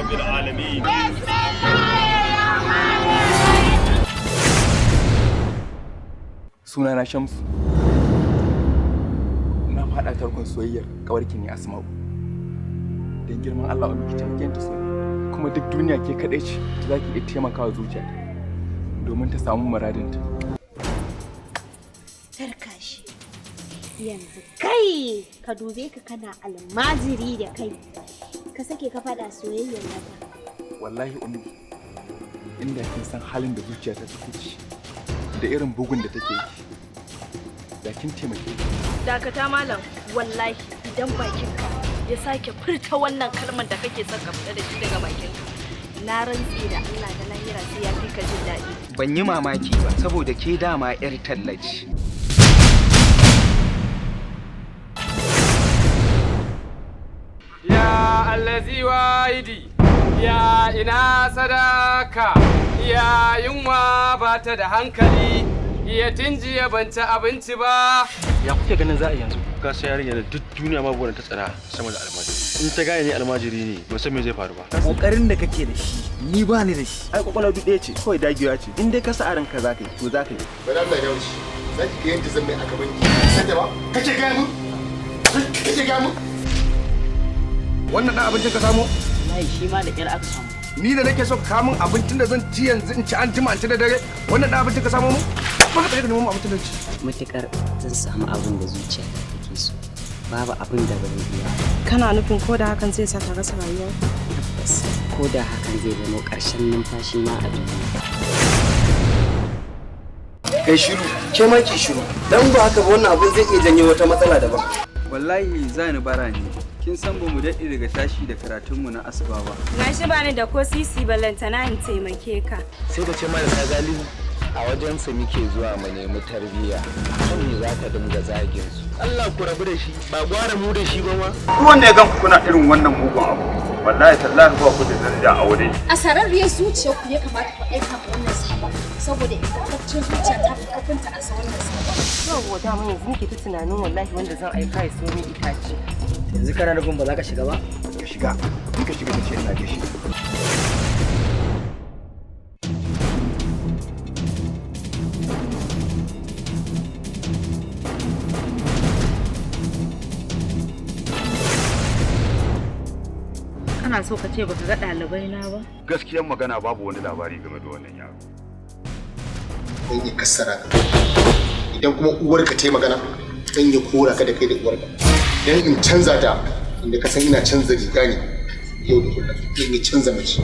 رب العالمين. بسم الله الرحمن الرحيم. Sunana Shamsu. Na faɗa tarkon soyayyar kawarki ne Asma'u. Dan girman Allah ummi ki taimake ta so. Kuma duk duniya ke kaɗai ce za ki iya taimakawa zuciyata domin ta samu muradinta. Tarkashi. Yanzu kai ka dube ka kana almajiri da kai. Ka sake ka faɗa soyayyar nata. Wallahi ummi inda kin san halin da zuciyata take ciki da irin bugun da take yi. Da kin taimake ni. Dakata malam, wallahi idan bakinka ya sake furta wannan kalmar da kake son ka fita da shi daga bakinka, na rantse da Allah da lahira sai ya fi ka jin daɗi. Ban yi mamaki ba saboda ke dama 'yar tallaci. Ya allazi wahidi, ya ina sadaka, ya yunwa ba ta da hankali. Iya tinjiya ban ci abinci ba. Ya kuke ganin za a yanzu? Ka sai yarinya da duk duniya babu wanda ta tsara sama da almajiri. In ta gane ni almajiri ne, ba san me zai faru ba. Kokarin da kake da shi, ni ba ni da shi. Ai kwakwalwa duk ɗaya ce, kawai dagewa ce. In dai ka sa a ranka za ka yi, to za ka yi. Bari Allah ya wuce. Za ki ga yadda zan mai a gaban ki. Sanda ba? Kace ga mu? Kace ga mu? Wannan ɗan abincin ka samo? Wallahi shi ma da ƙyar aka samu. Ni da nake so ka kamun abincin da zan ci yanzu in ci an jima an ci da dare. Wannan ɗan abincin ka samo mu? Ba ka nemo mu abincin da ci. Matuƙar zan samu abin da zuciyata take so. Babu abin da ban iya. Kana nufin ko da hakan zai saka rasa rayuwa? Tabbas ko da hakan zai zama ƙarshen numfashi na a duniya. Kai shiru, ke ma ki shiru. Dan ba haka ba wannan abin zai iya janyo wata matsala daban. Wallahi za ni bara ne. Kin san ba mu daɗe daga tashi da karatunmu na asuba ba. Na shi bani da ko sisi ballantana in taimake ka. Sai da ce mana galibi a wajensa muke zuwa mu nemi tarbiyya. Kan me za ka dinga zagin su? Allah ku rabu da shi, ba gwara mu da shi ba ma. Duk wanda ya gan ku kuna irin wannan mugun abu. Wallahi tallahi ba ku da daraja a aure. A sararriyar zuciya ku ya kamata ku aika ma wannan sabon saboda ingantaccen zuciya ta fi kafinta a sa wannan sabon. Yau da mun yanzu nake ta tunanin wallahi wanda zan aika ya so min itace. Yanzu kana nufin ba za ka shiga ba? Ka shiga. In ka shiga da ce ina gaishe. Kana so ka ce baka ga ɗalibai na ba? Gaskiyar magana babu wani labari game da wannan yaro. Dan ya kassara ka. Idan kuma uwarka ta yi magana, dan ya kora ka da kai da uwarka. Dan in canza ta, inda ka san ina canza riga ne yau da kullum. Dan ya canza mace.